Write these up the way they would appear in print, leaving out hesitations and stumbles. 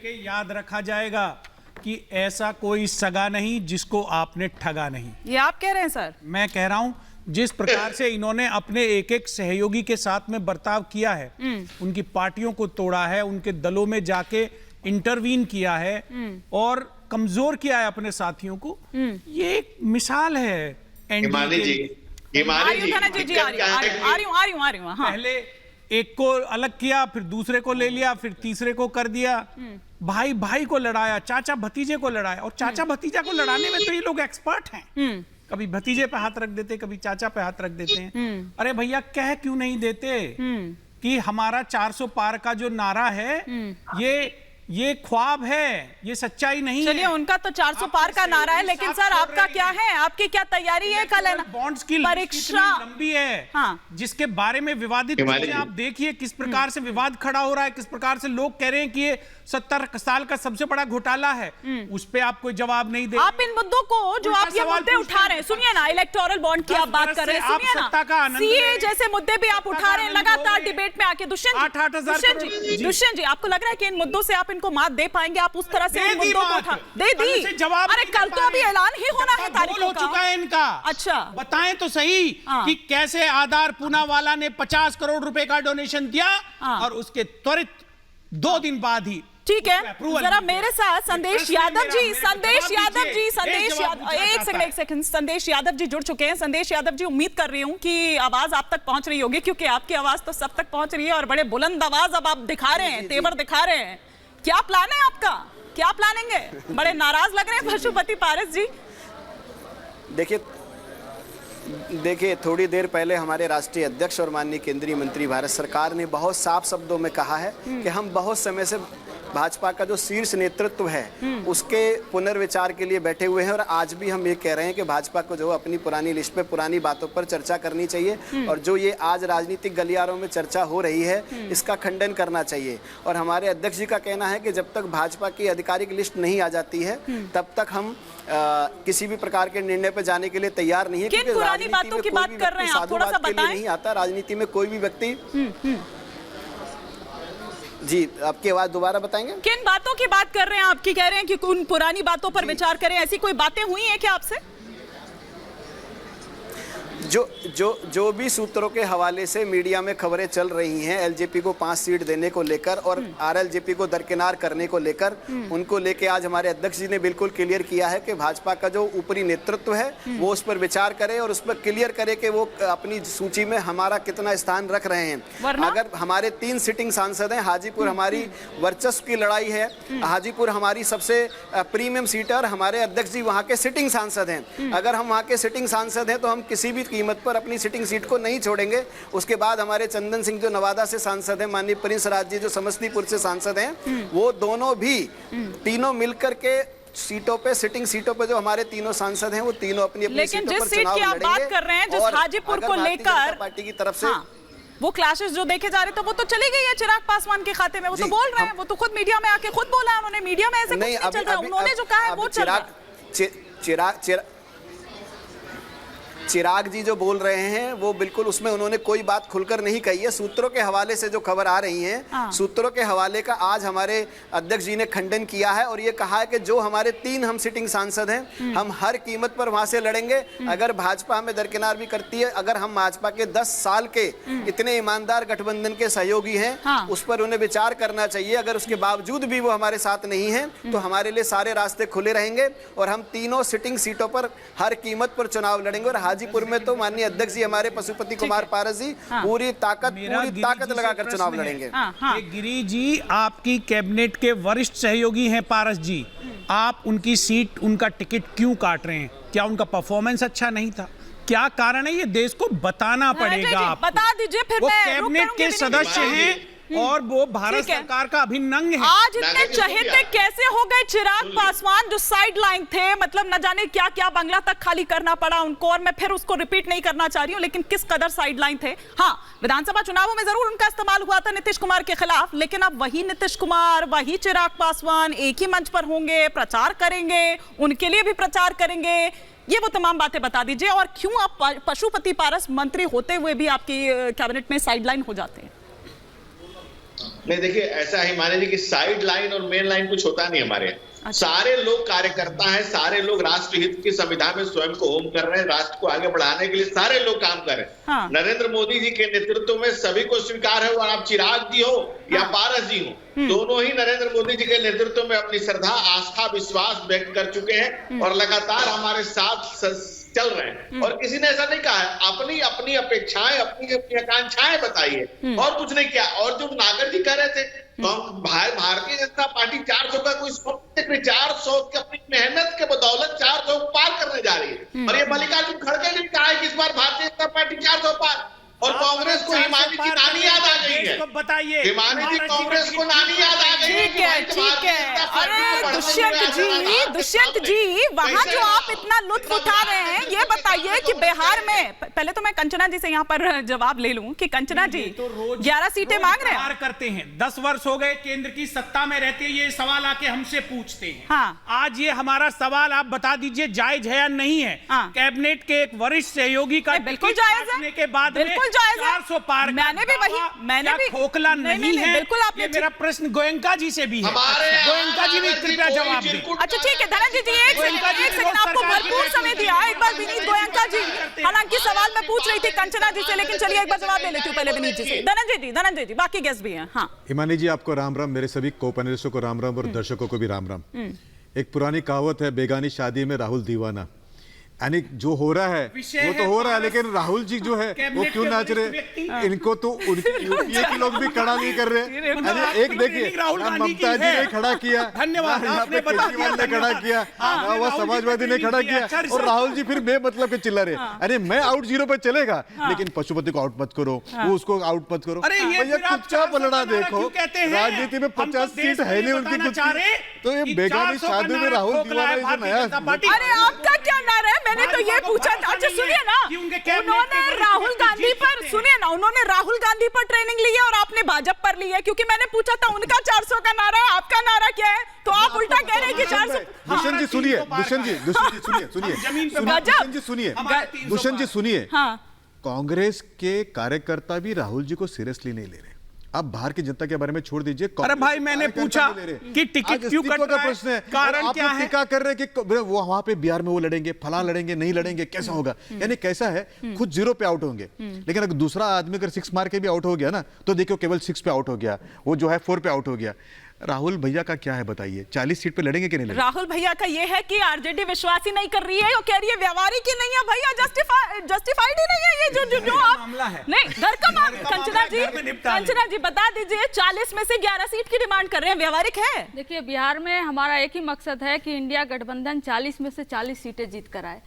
के याद रखा जाएगा कि ऐसा कोई सगा नहीं जिसको आपने ठगा नहीं। ये आप कह रहे हैं सर? मैं कह रहा हूं जिस प्रकार से इन्होंने अपने एक एक सहयोगी के साथ में बर्ताव किया है, उनकी पार्टियों को तोड़ा है, उनके दलों में जाके इंटरवीन किया है और कमजोर किया है अपने साथियों को, ये एक मिसाल है। पहले एक को अलग किया, फिर दूसरे को ले लिया, फिर तीसरे को कर दिया, भाई भाई को लड़ाया, चाचा भतीजे को लड़ाया, और चाचा भतीजा को लड़ाने में तो ये लोग एक्सपर्ट हैं। कभी भतीजे पे हाथ रख देते, कभी चाचा पे हाथ रख देते हैं। अरे भैया कह क्यों नहीं देते कि हमारा 400 पार का जो नारा है ये ख्वाब है, ये सच्चाई नहीं है। चलिए, उनका तो 400 पार का नारा है, लेकिन सर आपका क्या है? आपकी क्या तैयारी है? कल बॉन्ड्स की परीक्षा लंबी है, हाँ, जिसके बारे में विवादित आप देखिए किस प्रकार से विवाद खड़ा हो रहा है, किस प्रकार से लोग कह रहे हैं कि ये 70 साल का सबसे बड़ा घोटाला है। उस पे आप कोई जवाब नहीं दे। आप इन मुद्दों को जो आप ये मुद्दे उठा रहे हैं, सुनिए ना, इलेक्टोरल बॉन्ड की आप बात कर रहे हैं, सुनिए ना, सीए जैसे मुद्दे भी आप उठा रहे हैं लगातार डिबेट में आके। दुष्यंत जी, आपको लग रहा है कि इन मुद्दों से आप इनको मात दे पाएंगे? आप उस तरह से इन मुद्दों को उठा दे दी। अरे कल तो अभी ऐलान ही होना है, तारीख हो चुका है इनका। अच्छा, बताएं तो सही कि कैसे आधार पूनावाला ने 50 करोड़ रुपए का डोनेशन दिया और उसके त्वरित 2 दिन बाद ही। ठीक है, जरा मेरे साथ संदेश यादव जी, एक सेकंड, संदेश यादव जी जुड़ चुके हैं। संदेश यादव जी, उम्मीद कर रही हूँ कि आवाज आप तक पहुंच रही होगी, क्योंकि आपकी आवाज तो सब तक पहुंच रही है और बड़े बुलंद आवाज अब आप दिखा रहे हैं, तेवर दिखा रहे हैं। क्या प्लान है आपका? क्या प्लानिंग है? बड़े नाराज लग रहे हैं पशुपति पारस जी। देखिए, थोड़ी देर पहले हमारे राष्ट्रीय अध्यक्ष और माननीय केंद्रीय मंत्री भारत सरकार ने बहुत साफ शब्दों में कहा है कि हम बहुत समय से भाजपा का जो शीर्ष नेतृत्व है उसके पुनर्विचार के लिए बैठे हुए हैं, और आज भी हम ये कह रहे हैं कि भाजपा को जो अपनी पुरानी लिस्ट पे पुरानी बातों पर चर्चा करनी चाहिए, और जो ये आज राजनीतिक गलियारों में चर्चा हो रही है इसका खंडन करना चाहिए। और हमारे अध्यक्ष जी का कहना है कि जब तक भाजपा की आधिकारिक लिस्ट नहीं आ जाती है तब तक हम किसी भी प्रकार के निर्णय पर जाने के लिए तैयार नहीं है। किन पुरानी बातों की बात कर रहे हैं आप? थोड़ा सा बताएं। नहीं आता राजनीति में कोई भी व्यक्ति। जी, आपकी आवाज दोबारा बताएंगे? किन बातों की बात कर रहे हैं? आपकी कह रहे हैं कि उन पुरानी बातों पर विचार करें, ऐसी कोई बातें हुई हैं क्या आपसे? जो भी सूत्रों के हवाले से मीडिया में खबरें चल रही हैं एलजेपी को 5 सीट देने को लेकर और आरएलजेपी को दरकिनार करने को लेकर, उनको लेके आज हमारे अध्यक्ष जी ने बिल्कुल क्लियर किया है कि भाजपा का जो ऊपरी नेतृत्व है वो उस पर विचार करे और उस पर क्लियर करे कि वो अपनी सूची में हमारा कितना स्थान रख रहे हैं। अगर हमारे 3 सिटिंग सांसद हैं, हाजीपुर हमारी वर्चस्व की लड़ाई है, हाजीपुर हमारी सबसे प्रीमियम सीट है और हमारे अध्यक्ष जी वहाँ के सिटिंग सांसद हैं। अगर हम वहाँ के सिटिंग सांसद हैं तो हम किसी भी कीमत पर अपनी सिटिंग सीट को नहीं छोड़ेंगे। उसके बाद हमारे चंदन सिंह जो नवादा से सांसद हैं, माननीय प्रिंस राज जी जो समस्तीपुर से सांसद हैं, वो दोनों भी तीनों मिलकर के सीटों पे, सिटिंग सीटों पे जो हमारे तीनों सांसद हैं वो तीनों अपनी सीटों पर चुनाव लड़ेंगे। बात कर रहे हैं जिस हाजीपुर को लेकर पार्टी की तरफ से वो क्लैशेस जो देखे जा रहे थे वो तो चली गई है चिराग पासवान के खाते में। वो तो बोल रहे हैं, वो तो खुद मीडिया में आके खुद बोला है उन्होंने। मीडिया में ऐसे कुछ नहीं चल रहा, उन्होंने जो कहा है वो चल रहा है। चिराग जी जो बोल रहे हैं वो बिल्कुल उसमें उन्होंने कोई बात खुलकर नहीं कही है। सूत्रों के हवाले से जो खबर आ रही है, सूत्रों के हवाले का आज हमारे अध्यक्ष जी ने खंडन किया है और ये कहा है कि जो हमारे 3 हम सिटिंग सांसद हैं हम हर कीमत पर वहां से लड़ेंगे। अगर भाजपा हमें दरकिनार भी करती है, अगर हम भाजपा के 10 साल के इतने ईमानदार गठबंधन के सहयोगी हैं उस पर उन्हें विचार करना चाहिए। अगर उसके बावजूद भी वो हमारे साथ नहीं है तो हमारे लिए सारे रास्ते खुले रहेंगे और हम तीनों सिटिंग सीटों पर हर कीमत पर चुनाव लड़ेंगे। और हाजीपुर में तो माननीय अध्यक्ष जी हमारे पशुपति कुमार पारस जी पूरी ताकत लगाकर चुनाव लड़ेंगे। गिरी जी आपकी कैबिनेट के वरिष्ठ सहयोगी हैं पारस जी, आप उनकी सीट, उनका टिकट क्यों काट रहे हैं? क्या उनका परफॉर्मेंस अच्छा नहीं था? क्या कारण है? ये देश को बताना पड़ेगा। बता दीजिए फिर। वो कैबिनेट के सदस्य हैं और वो भारत सरकार का अभिन्न अंग है। आज इतने चहेते कैसे हो गए चिराग पासवान जो साइड लाइन थे? मतलब न जाने क्या क्या बंगला तक खाली करना पड़ा उनको, और मैं फिर उसको रिपीट नहीं करना चाह रही हूँ, लेकिन किस कदर साइड लाइन थे। हाँ, विधानसभा चुनावों में जरूर उनका इस्तेमाल हुआ था नीतीश कुमार के खिलाफ, लेकिन अब वही नीतीश कुमार, वही चिराग पासवान एक ही मंच पर होंगे, प्रचार करेंगे, उनके लिए भी प्रचार करेंगे। ये वो तमाम बातें बता दीजिए। और क्यों आप पशुपति पारस मंत्री होते हुए भी आपकी कैबिनेट में साइडलाइन हो जाते हैं? नहीं देखिए, ऐसा है माने जी कि साइड लाइन और मेन लाइन कुछ होता नहीं हमारे यहाँ। सारे लोग कार्यकर्ता हैं, सारे लोग राष्ट्र हित की संविधा में स्वयं को होम कर रहे हैं, राष्ट्र को आगे बढ़ाने के लिए सारे लोग काम कर रहे हैं। हाँ। नरेंद्र मोदी जी के नेतृत्व में सभी को स्वीकार है, और आप चिराग जी हो या पारस जी हो, दोनों ही नरेंद्र मोदी जी के नेतृत्व में अपनी श्रद्धा, आस्था, विश्वास व्यक्त कर चुके हैं और लगातार हमारे साथ चल रहे हैं। और किसी ने ऐसा नहीं कहा है, अपनी अपनी अपेक्षाएं, अपनी अपनी आकांक्षाएं बताइए, और कुछ नहीं किया। और जो नागर जी कह रहे थे, तो भारतीय जनता पार्टी 400 का कोई स्वप्न, 400 की अपनी मेहनत के बदौलत 400 पार करने जा रही है। और ये मल्लिकार्जुन खड़गे ने कहा है कि इस बार भारतीय जनता पार्टी 400 पार, और कांग्रेस को हिमानी की नानी याद आ गई है। बताइए, हिमानी जी, कांग्रेस को नानी याद आ गई है। ठीक है, ठीक है। अरे दुष्यंत जी, वहां जो आप इतना लुत्फ उठा रहे हैं, ये बताइए कि बिहार में, पहले तो मैं कंचना जी से यहाँ पर जवाब ले लूं कि कंचना जी 11 सीटें मांग रहे हैं, करते हैं। 10 वर्ष हो गए केंद्र की सत्ता में रहते, ये सवाल आके हमसे पूछते हैं। हाँ। आज ये हमारा सवाल आप बता दीजिए जायज है या नहीं है। हाँ। कैबिनेट के एक वरिष्ठ सहयोगी का बिल्कुल जायज है, के बाद बिल्कुल जायज है। 400 पार, मैंने भी खोखला नहीं है। बिल्कुल आपने, ये मेरा प्रश्न गोयंका जी से भी है। गोयंका जी भी कृपया जवाब दें। अच्छा ठीक है धनंजय जी, एक सेकंड, आपको भरपूर समय दिया। एक बार विनीत गोयंका जी, हालांकि सवाल मैं पूछ रही थी कंचना जी से, लेकिन चलिए एक बार जवाब ले लेती हूँ पहले विनीत जी से। धनंजय जी बाकी गेस्ट भी हैं। हाँ हिमानी जी, आपको राम राम, मेरे सभी को-पैनलिस्टों को राम राम और दर्शकों को भी राम राम। एक पुरानी कहावत है, बेगानी शादी में राहुल दीवाना। यानी जो हो रहा है वो तो हो रहा है, लेकिन राहुल जी जो है वो क्यों नाच रहे? इनको तो यूपीए के लोग भी खड़ा नहीं कर रहे। एक देखिए, ममता जी ने खड़ा किया, धन्यवाद, यहाँ पे केजरीवाल ने खड़ा किया, वह समाजवादी ने खड़ा किया, और राहुल जी फिर बेमतलब के चिल्ला रहे। अरे मैं आउट 0 पे चलेगा, लेकिन पशुपति को आउट मत करो, वो उसको आउट मत करो। भैया कुछ का पलड़ा देखो, राजनीति में 50 सीट है नहीं उनकी कुछ, तो ये बेगानी शादी में राहुल दीवाना नया। अरे आपका क्या नारा है? मैंने तो ये पूछा था। अच्छा सुनिए ना, उन्होंने राहुल गांधी पर ट्रेनिंग ली है और आपने भाजपा पर ली है, क्योंकि मैंने पूछा था उनका 400 का नारा है, आपका नारा क्या है? तो आप उल्टा कह रहे हैं कि 400। दुष्यंत जी सुनिए, दुष्यंत जी सुनिए, कांग्रेस के कार्यकर्ता भी राहुल जी को सीरियसली नहीं ले रहे। आप बाहर की जनता के बारे में छोड़ दीजिए। अरे भाई मैंने पूछा कि टिकट क्यों कट रहा है, प्रश्न है, कारण क्या है? टीका कर रहे हैं कि वो वहां पे बिहार में वो लड़ेंगे, फला लड़ेंगे, नहीं लड़ेंगे, कैसा होगा? यानी कैसा है, खुद 0 पे आउट होंगे, लेकिन अगर दूसरा आदमी अगर 6 मार के भी आउट हो गया ना, तो देखो केवल 6 पे आउट हो गया, वो जो है 4 पे आउट हो गया। राहुल भैया का क्या है बताइए, 40 सीट पे लड़ेंगे कि नहीं लड़ेंगे? राहुल भैया का ये है कि आरजेडी विश्वास ही नहीं कर रही है, वो कह रही है व्यवहारिक ही नहीं है भैया, जस्टिफाइड ही नहीं है ये जो आप मामला है। नहीं घर का मामला। कंचना जी बता दीजिए, 40 में से 11 सीट की डिमांड कर रहे हैं, व्यवहारिक है? देखिए बिहार में हमारा एक ही मकसद है कि इंडिया गठबंधन 40 में से 40 सीटें जीत कर आए।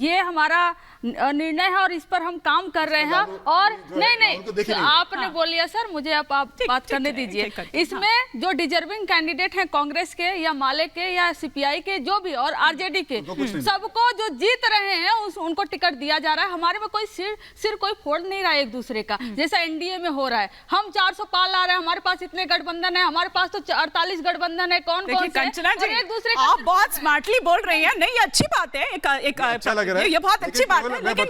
ये हमारा निर्णय है और इस पर हम काम कर रहे हैं। और नहीं आपने बोलिए सर, मुझे आप बात करने दीजिए। इसमें जो डिजर्विंग कैंडिडेट हैं कांग्रेस के या माले के या सीपीआई के जो भी और आरजेडी के, सबको जो जीत रहे हैं उनको टिकट दिया जा रहा है। हमारे में कोई सिर कोई फोड़ नहीं रहा है एक दूसरे का, जैसा एनडीए में हो रहा है। हम 400 पार ला रहे हैं, हमारे पास इतने गठबंधन है, हमारे पास तो 48 गठबंधन है। कौन कौन से? कंचना जी एक दूसरे आप बहुत स्मार्टली बोल रही हैं। नहीं अच्छी बात है, एक अच्छा लग रहा है, ये बहुत अच्छी बात है, लेकिन